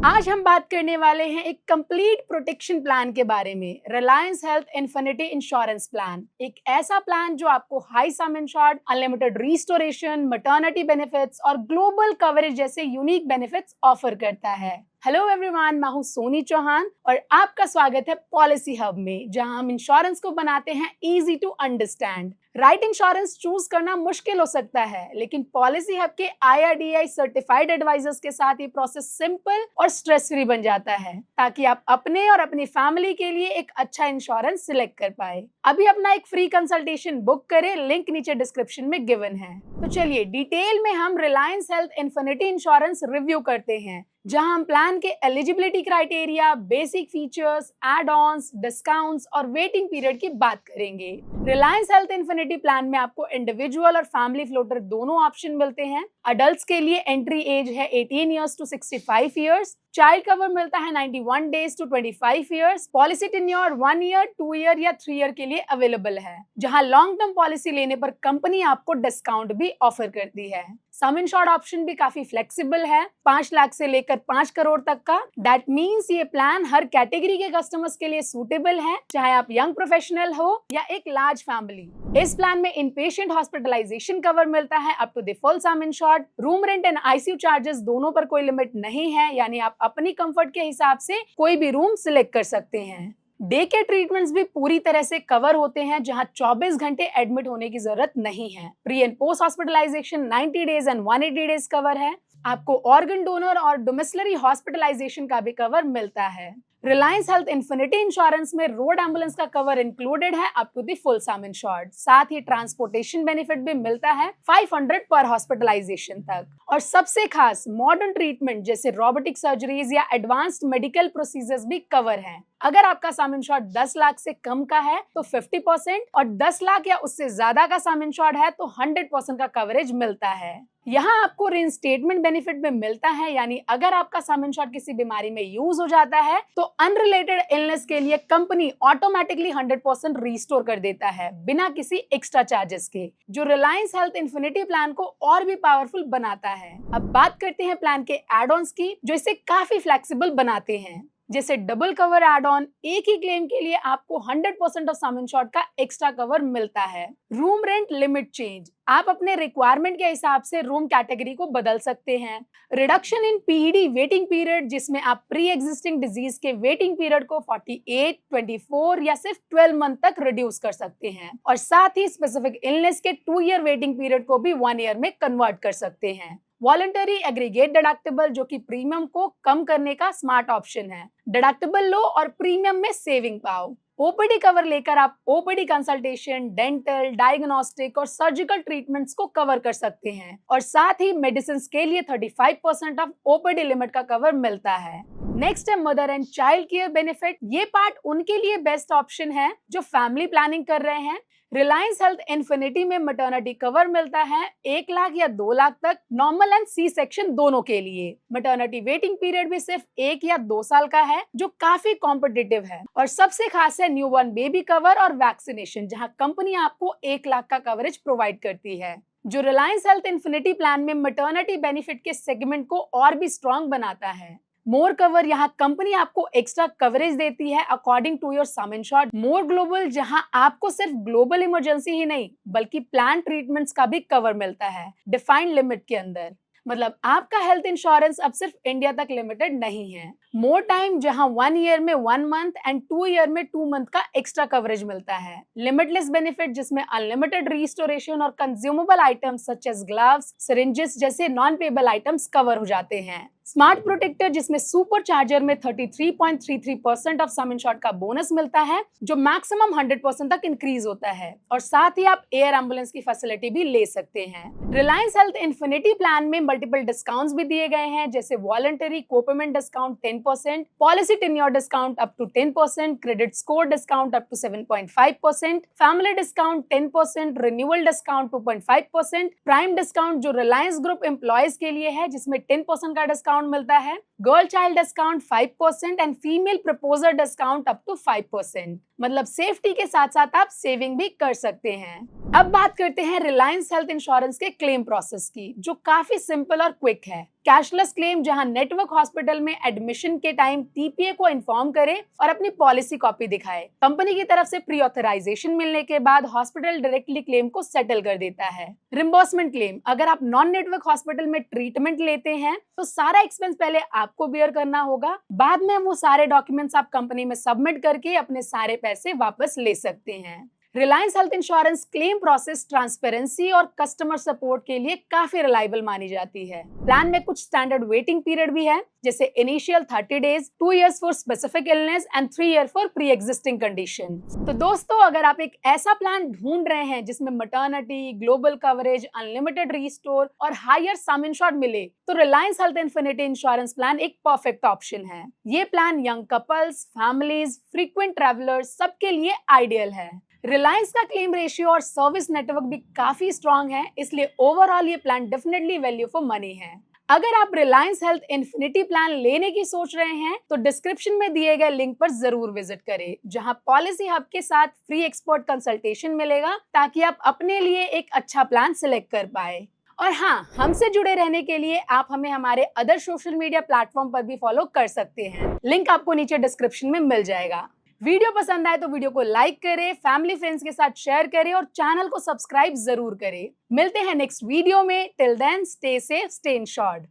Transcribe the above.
आज हम बात करने वाले हैं एक कंप्लीट प्रोटेक्शन प्लान के बारे में। Reliance health infinity insurance plan एक ऐसा प्लान जो आपको हाई सम insured, unlimited restoration, maternity benefits और ग्लोबल कवरेज जैसे यूनिक बेनिफिट्स ऑफर करता है। हेलो एवरीवन, मैं हूं सोनी चौहान और आपका स्वागत है पॉलिसी हब में, जहां हम इंश्योरेंस को बनाते हैं easy to understand. Right insurance choose करना मुश्किल हो सकता है, लेकिन पॉलिसी हब के IRDAI सर्टिफाइड एडवाइजर्स के साथ ये प्रोसेस सिंपल और स्ट्रेस फ्री बन जाता है, ताकि आप अपने और अपनी फैमिली के लिए एक अच्छा इंश्योरेंस सिलेक्ट कर पाए। अभी अपना एक फ्री कंसल्टेशन बुक करें, लिंक नीचे डिस्क्रिप्शन में गिवन है। तो चलिए डिटेल में हम Reliance health infinity insurance review करते हैं, जहां हम प्लान के eligibility criteria, basic features, add ons, discounts और वेटिंग पीरियड की बात करेंगे। रिलायंस हेल्थ इन्फिनिटी प्लान में आपको इंडिविजुअल और फैमिली फ्लोटर दोनों ऑप्शन मिलते हैं। अडल्ट्स के लिए एंट्री एज है 18 years to 65 years. Child cover मिलता है 91 days to 25 years. Policy tenure 1 year, 2 year या 3 ईयर के लिए अवेलेबल है, जहां लॉन्ग टर्म पॉलिसी लेने पर कंपनी आपको डिस्काउंट भी ऑफर करती है। सम इंश्योर्ड ऑप्शन भी काफी फ्लेक्सिबल है, 5 लाख से लेकर 5 करोड़ तक का। दैट मीन्स ये प्लान हर कैटेगरी के कस्टमर्स के लिए सूटेबल है, चाहे आप यंग प्रोफेशनल हो या एक लार्ज फैमिली। इस प्लान में इनपेशेंट हॉस्पिटलाइजेशन कवर मिलता है up to the full sum insured. Room rent and ICU charges दोनों पर कोई लिमिट नहीं है, यानी आप अपनी कंफर्ट के हिसाब से कोई भी रूम सिलेक्ट कर सकते हैं। डे के ट्रीटमेंट्स भी पूरी तरह से कवर होते हैं, जहां 24 घंटे एडमिट होने की जरूरत नहीं है। Pre and post hospitalization 90 days and 180 days cover है। आपको ऑर्गन डोनर और डोमिसिलरी हॉस्पिटलाइजेशन का भी कवर मिलता है। रिलायंस हेल्थ इन्फिनिटी इंश्योरेंस में रोड एम्बुलेंस का कवर इंक्लूडेड है up to the full sum insured. साथ ही ट्रांसपोर्टेशन बेनिफिट भी मिलता है 500 पर हॉस्पिटलाइजेशन तक। और सबसे खास मॉडर्न ट्रीटमेंट जैसे रोबोटिक सर्जरीज या एडवांस्ड मेडिकल प्रोसीजर्स भी कवर हैं। अगर आपका सम इंश्योर्ड 10 लाख से कम का है तो 50% और 10 लाख या उससे ज्यादा का सम इंश्योर्ड है तो 100% का कवरेज मिलता है। यहाँ आपको रिइंस्टेटमेंट बेनिफिट में मिलता है, यानी अगर आपका सम इंश्योर्ड किसी बीमारी में यूज हो जाता है तो अनरिलेटेड इलनेस के लिए कंपनी ऑटोमेटिकली 100% रिस्टोर कर देता है, बिना किसी एक्स्ट्रा चार्जेस के, जो रिलायंस हेल्थ इन्फिनिटी प्लान को और भी पावरफुल बनाता है। अब बात करते हैं प्लान के एड ऑन्स की, जो इसे काफी फ्लेक्सिबल बनाते हैं। जैसे डबल कवर एड ऑन, एक ही क्लेम के लिए आपको 100% ऑफ सम इंश्योर्ड का एक्स्ट्रा कवर मिलता है। रूम रेंट लिमिट चेंज, आप अपने रिक्वायरमेंट के हिसाब से रूम कैटेगरी को बदल सकते हैं। Reduction in PED waiting period, जिसमें आप प्री एग्जिस्टिंग डिजीज के वेटिंग पीरियड को 48, 24 या सिर्फ 12 मंथ तक रिड्यूस कर सकते हैं। और साथ ही स्पेसिफिक इलनेस के 2 ईयर वेटिंग पीरियड को भी 1 ईयर में कन्वर्ट कर सकते हैं। वॉलंटरी एग्रीगेट डिडक्टिबल, जो कि प्रीमियम को कम करने का स्मार्ट ऑप्शन है। डिडक्टिबल लो और प्रीमियम में सेविंग पाओ। OPD कवर लेकर आप OPD कंसल्टेशन, डेंटल, डायग्नोस्टिक और सर्जिकल ट्रीटमेंट्स को कवर कर सकते हैं। और साथ ही मेडिसिन के लिए 35% ऑफ OPD लिमिट का कवर मिलता है। नेक्स्ट है mother and child care benefit. ये पार्ट उनके लिए बेस्ट ऑप्शन है जो फैमिली प्लानिंग कर रहे हैं। रिलायंस हेल्थ इन्फिनिटी में मैटरनिटी कवर मिलता है 1 लाख या 2 लाख तक, नॉर्मल एंड C सेक्शन दोनों के लिए। मैटरनिटी वेटिंग पीरियड भी सिर्फ 1 या 2 साल का है, जो काफी कॉम्पिटिटिव है। और सबसे खास है न्यूबॉर्न बेबी कवर और वैक्सीनेशन, जहां कंपनी आपको 1 लाख का कवरेज प्रोवाइड करती है, जो रिलायंस हेल्थ इन्फिनिटी प्लान में मैटरनिटी बेनिफिट के सेगमेंट को और भी स्ट्रॉन्ग बनाता है। मोर कवर, यहाँ कंपनी आपको एक्स्ट्रा कवरेज देती है according to your sum insured. More global, जहां आपको सिर्फ ग्लोबल इमरजेंसी ही नहीं बल्कि प्लान ट्रीटमेंट्स का भी कवर मिलता है डिफाइंड लिमिट के अंदर। मतलब आपका हेल्थ इंश्योरेंस अब सिर्फ इंडिया तक लिमिटेड नहीं है। मोर टाइम, जहां 1 ईयर में 1 मंथ एंड 2 ईयर में 2 मंथ का एक्स्ट्रा कवरेज मिलता है। लिमिटलेस बेनिफिट, जिसमें अनलिमिटेड रिस्टोरेशन और consumable items such as gloves, syringes जैसे नॉन पेबल आइटम्स कवर हो जाते हैं। स्मार्ट प्रोटेक्टर, जिसमें सुपर चार्जर में 33.33% ऑफ सम इंश्योर्ड का बोनस मिलता है, जो मैक्सिमम 100% तक इंक्रीज होता है। और साथ ही आप एयर एम्बुलेंस की फैसिलिटी भी ले सकते हैं। रिलायंस हेल्थ इन्फिनिटी प्लान में मल्टीपल डिस्काउंट्स भी दिए गए हैं, जैसे voluntary copayment discount 10%, policy tenure discount up to 10%, credit score discount up to 7.5%, family discount 10%, renewal discount 2.5%, prime discount जो रिलायंस ग्रुप एम्प्लॉयज के लिए है, जिसमें 10% का डिस्काउंट मिलता है, girl child discount 5% and female proposer discount up to 5%। मतलब safety के साथ साथ आप सेविंग भी कर सकते हैं। अब बात करते हैं रिलायंस हेल्थ इंश्योरेंस के क्लेम प्रोसेस की, जो काफी सिंपल और क्विक है। कैशलेस क्लेम, जहां नेटवर्क हॉस्पिटल में एडमिशन के टाइम टीपीए को इन्फॉर्म करे और अपनी पॉलिसी कॉपी दिखाए। कंपनी की तरफ से प्री ऑथराइजेशन मिलने के बाद हॉस्पिटल डायरेक्टली क्लेम को सेटल कर देता है। रिम्बर्समेंट क्लेम, अगर आप नॉन नेटवर्क हॉस्पिटल में ट्रीटमेंट लेते हैं तो सारा एक्सपेंस पहले आपको बियर करना होगा, बाद में वो सारे डॉक्यूमेंट्स आप कंपनी में सबमिट करके अपने सारे पैसे वापस ले सकते हैं। Reliance health insurance claim process transparency और कस्टमर सपोर्ट के लिए काफी रिलायबल मानी जाती है। प्लान में कुछ स्टैंडर्ड वेटिंग पीरियड भी है, जैसे initial 30 days, 2 years for specific illness and 3 year for pre existing condition. तो दोस्तों, अगर आप एक ऐसा प्लान ढूंढ रहे हैं जिसमें maternity, global coverage, unlimited restore और हायर सम इंश्योर्ड मिले, तो Reliance health infinity insurance plan एक परफेक्ट ऑप्शन है। ये plan young couples, families, frequent travellers सबके लिए आइडियल है। रिलायंस का क्लेम रेशियो और सर्विस नेटवर्क भी काफी स्ट्रांग है, इसलिए ओवरऑल ये plan definitely value for money है। अगर आप रिलायंस हेल्थ इन्फिनिटी प्लान लेने की सोच रहे हैं तो डिस्क्रिप्शन में दिए गए लिंक पर जरूर विजिट करें, जहां पॉलिसी हब के साथ फ्री एक्सपर्ट कंसल्टेशन मिलेगा, ताकि आप अपने लिए एक अच्छा प्लान सिलेक्ट कर पाए। और हाँ, हमसे जुड़े रहने के लिए आप हमें हमारे अदर सोशल मीडिया प्लेटफॉर्म पर भी फॉलो कर सकते हैं, लिंक आपको नीचे डिस्क्रिप्शन में मिल जाएगा। वीडियो पसंद आए तो वीडियो को लाइक करें, फैमिली फ्रेंड्स के साथ शेयर करें और चैनल को सब्सक्राइब जरूर करें। मिलते हैं नेक्स्ट वीडियो में। Till then, stay safe, stay insured.